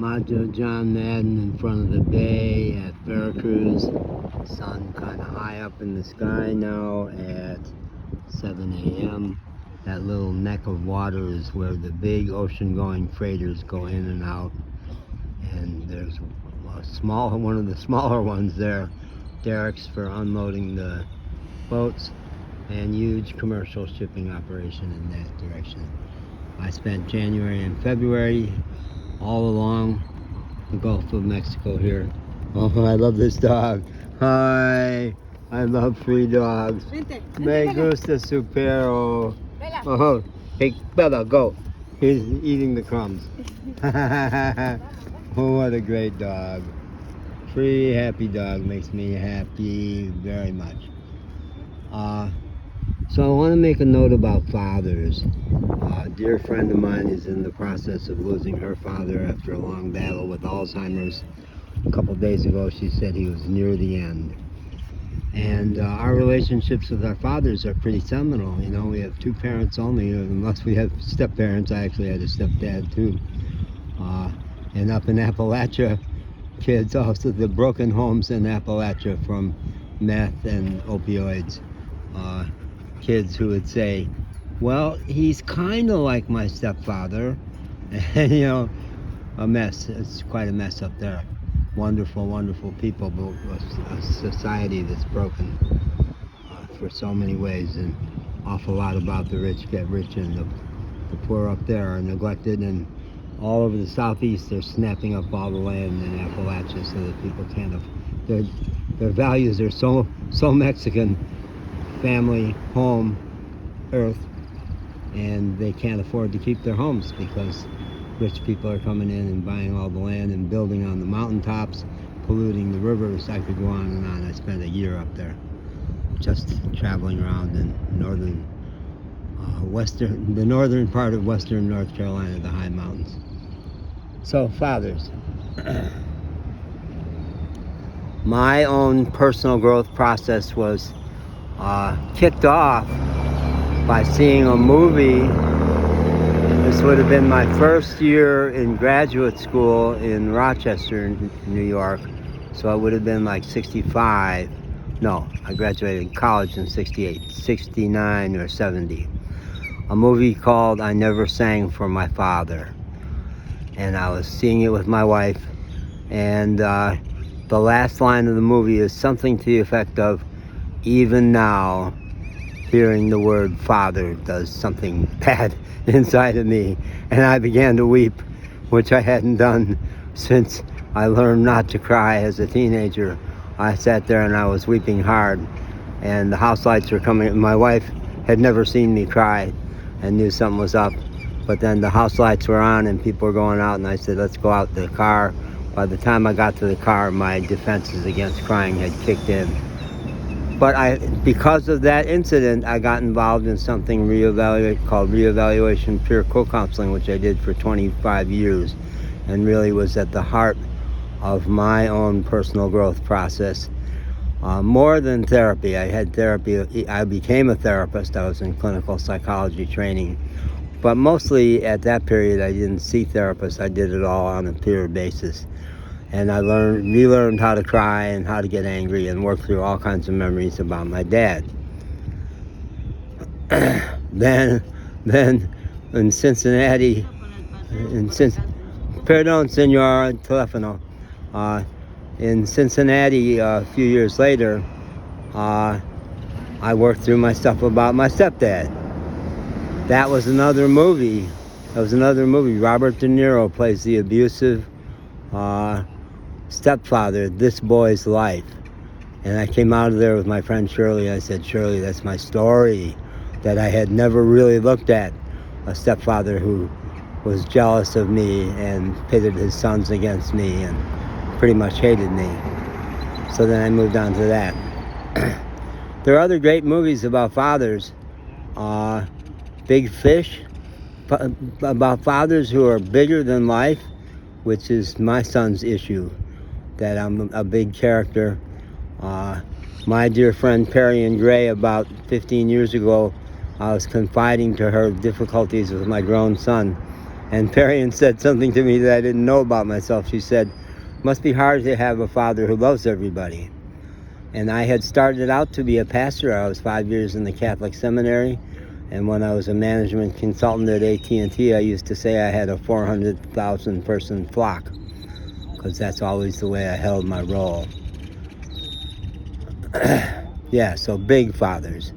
Majo John Madden in front of the bay at Veracruz. Sun kind of high up in the sky now at 7 a.m. That little neck of water is where the big ocean-going freighters go in and out. And there's one of the smaller ones there, derricks for unloading the boats, and huge commercial shipping operation in that direction. I spent January and February all along the Gulf of Mexico here. Oh, I love this dog. Hi, I love free dogs. Me gusta su perro. Oh, hey, Bella, go. He's eating the crumbs. Oh, what a great dog. Free, happy dog makes me happy very much. So I want to make a note about fathers. A dear friend of mine is in the process of losing her father after a long battle with Alzheimer's. A couple days ago she said he was near the end. And our relationships with our fathers are pretty seminal. You know, we have two parents only, unless we have step-parents. I actually had a stepdad too. And up in Appalachia, kids also, the broken homes in Appalachia from meth and opioids. Kids who would say, well, he's kind of like my stepfather. And, you know, a mess. It's quite a mess up there. Wonderful, wonderful people, but a society that's broken for so many ways, and awful lot about the rich get rich and the poor up there are neglected. And all over the southeast, they're snapping up all the land in Appalachia so that people can't. Their values are so Mexican. Family, home, earth, and they can't afford to keep their homes because rich people are coming in and buying all the land and building on the mountaintops, polluting the rivers. I could go on and on. I spent a year up there just traveling around in the northern part of western North Carolina, the high mountains. So, fathers. My own personal growth process was kicked off by seeing a movie. This would have been my first year in graduate school in Rochester, New York. So it would have been like 65. No, I graduated college in 68, 69 or 70. A movie called I Never Sang for My Father. And I was seeing it with my wife. And the last line of the movie is something to the effect of, even now, hearing the word father does something bad inside of me. And I began to weep, which I hadn't done since I learned not to cry as a teenager. I sat there and I was weeping hard, and the house lights were coming. My wife had never seen me cry and knew something was up. But then the house lights were on and people were going out, and I said, let's go out to the car. By the time I got to the car, my defenses against crying had kicked in. But because of that incident, I got involved in something called reevaluation peer co-counseling, which I did for 25 years, and really was at the heart of my own personal growth process. More than therapy. I had therapy. I became a therapist. I was in clinical psychology training. But mostly at that period, I didn't see therapists. I did it all on a peer basis. And I relearned how to cry and how to get angry and work through all kinds of memories about my dad. Then in Cincinnati, perdón, señor, teléfono. In Cincinnati, a few years later, I worked through my stuff about my stepdad. That was another movie. Robert De Niro plays the abusive stepfather, this boy's life. And I came out of there with my friend Shirley. I said, Shirley, that's my story that I had never really looked at. A stepfather who was jealous of me and pitted his sons against me and pretty much hated me. So then I moved on to that. There are other great movies about fathers. Big Fish, about fathers who are bigger than life, which is my son's issue, that I'm a big character. My dear friend Perry and Gray, about 15 years ago, I was confiding to her difficulties with my grown son, And Parian said something to me that I didn't know about myself. She said, must be hard to have a father who loves everybody. And I had started out to be a pastor. I was 5 years in the Catholic seminary. And when I was a management consultant at AT&T, I used to say I had a 400,000 person flock, because that's always the way I held my role. Yeah, so Big Fathers.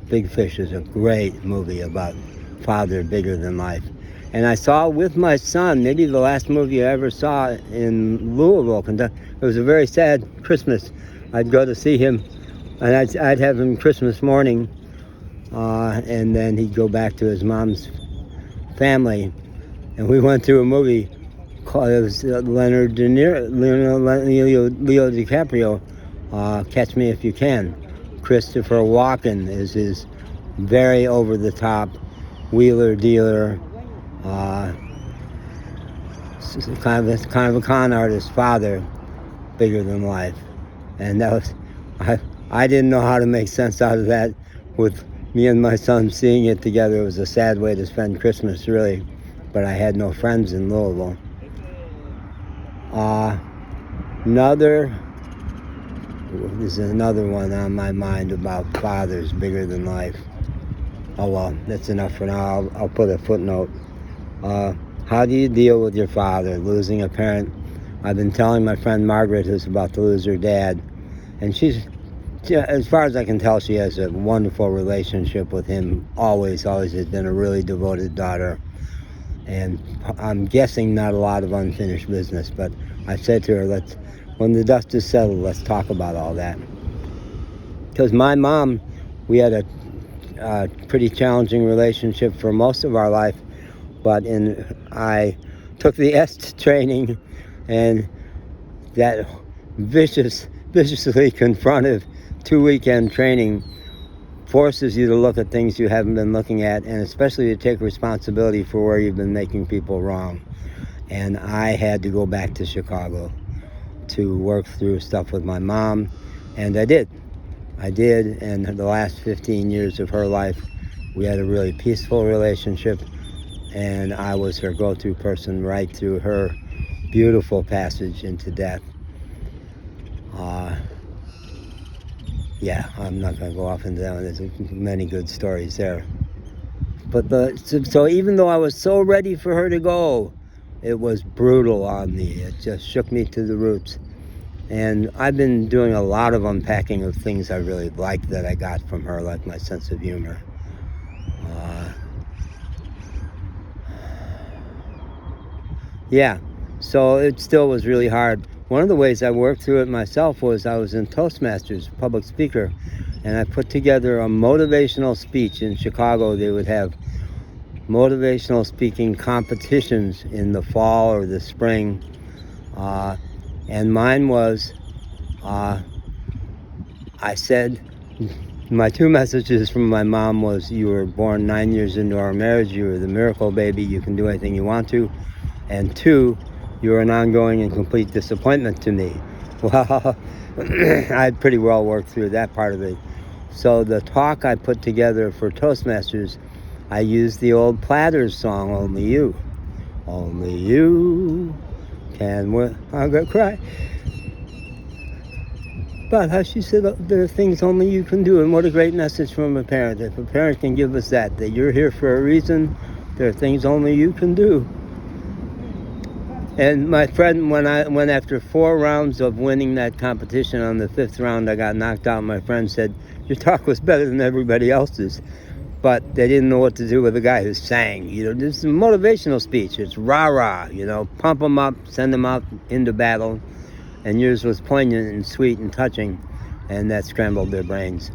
Big Fish is a great movie about father bigger than life. And I saw with my son, maybe the last movie I ever saw in Louisville, Kentucky. It was a very sad Christmas. I'd go to see him, and I'd have him Christmas morning, and then he'd go back to his mom's family. And we went to a movie called, it was Leo DiCaprio, Catch Me If You Can. Christopher Walken is his very over-the-top wheeler dealer, kind of a con artist father, bigger than life. And that was, I didn't know how to make sense out of that. With me and my son seeing it together, it was a sad way to spend Christmas, really. But I had no friends in Louisville. There's another one on my mind about fathers bigger than life. Oh well, that's enough for now. I'll put a footnote. How do you deal with your father, losing a parent? I've been telling my friend Margaret, who's about to lose her dad, and she's, as far as I can tell, she has a wonderful relationship with him. Always has been a really devoted daughter. And I'm guessing not a lot of unfinished business, but I said to her, when the dust is settled, let's talk about all that. Because my mom, we had a pretty challenging relationship for most of our life, but I took the EST training, and that viciously confrontive 2-weekend training forces you to look at things you haven't been looking at, and especially to take responsibility for where you've been making people wrong. And I had to go back to Chicago to work through stuff with my mom, and I did. And the last 15 years of her life, we had a really peaceful relationship, and I was her go-to person right through her beautiful passage into death. Yeah, I'm not going to go off into that one. There's many good stories there. But so even though I was so ready for her to go, it was brutal on me. It just shook me to the roots. And I've been doing a lot of unpacking of things I really liked that I got from her, like my sense of humor. Yeah, so it still was really hard. One of the ways I worked through it myself was I was in Toastmasters, public speaker, and I put together a motivational speech. In Chicago, they would have motivational speaking competitions in the fall or the spring, and mine was, I said, my 2 messages from my mom was, you were born 9 years into our marriage, you were the miracle baby, you can do anything you want to, and 2, you're an ongoing and complete disappointment to me. Well, I had pretty well worked through that part of it. So the talk I put together for Toastmasters, I used the old Platters song, Only You. Only you can, I'm gonna cry. But how she said, there are things only you can do, and what a great message from a parent. If a parent can give us that you're here for a reason, there are things only you can do. And my friend, when after 4 rounds of winning that competition, on the 5th round I got knocked out, my friend said, your talk was better than everybody else's. But they didn't know what to do with a guy who sang. This is a motivational speech. It's rah-rah, pump them up, send them out into battle. And yours was poignant and sweet and touching, and that scrambled their brains.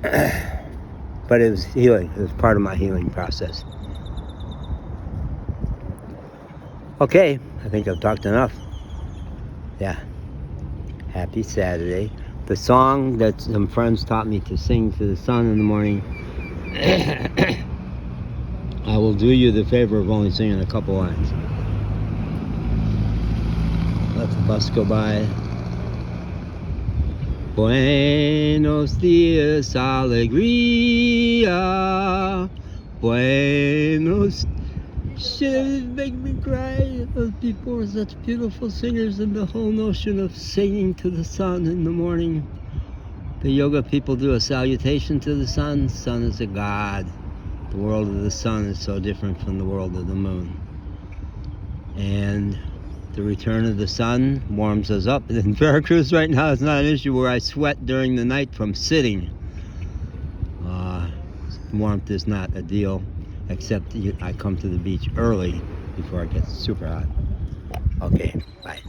But it was healing. It was part of my healing process. Okay, I think I've talked enough. Yeah. Happy Saturday. The song that some friends taught me to sing to the sun in the morning, I will do you the favor of only singing a couple lines. Let the bus go by. Buenos dias, alegría. Buenos Shit, it make me cry. Those people were such beautiful singers, and the whole notion of singing to the sun in the morning. The yoga people do a salutation to the sun. Sun is a god. The world of the sun is so different from the world of the moon. And the return of the sun warms us up. In Veracruz right now, it's not an issue where I sweat during the night from sitting. Warmth is not a deal, except I come to the beach early before it gets super hot. Okay, bye.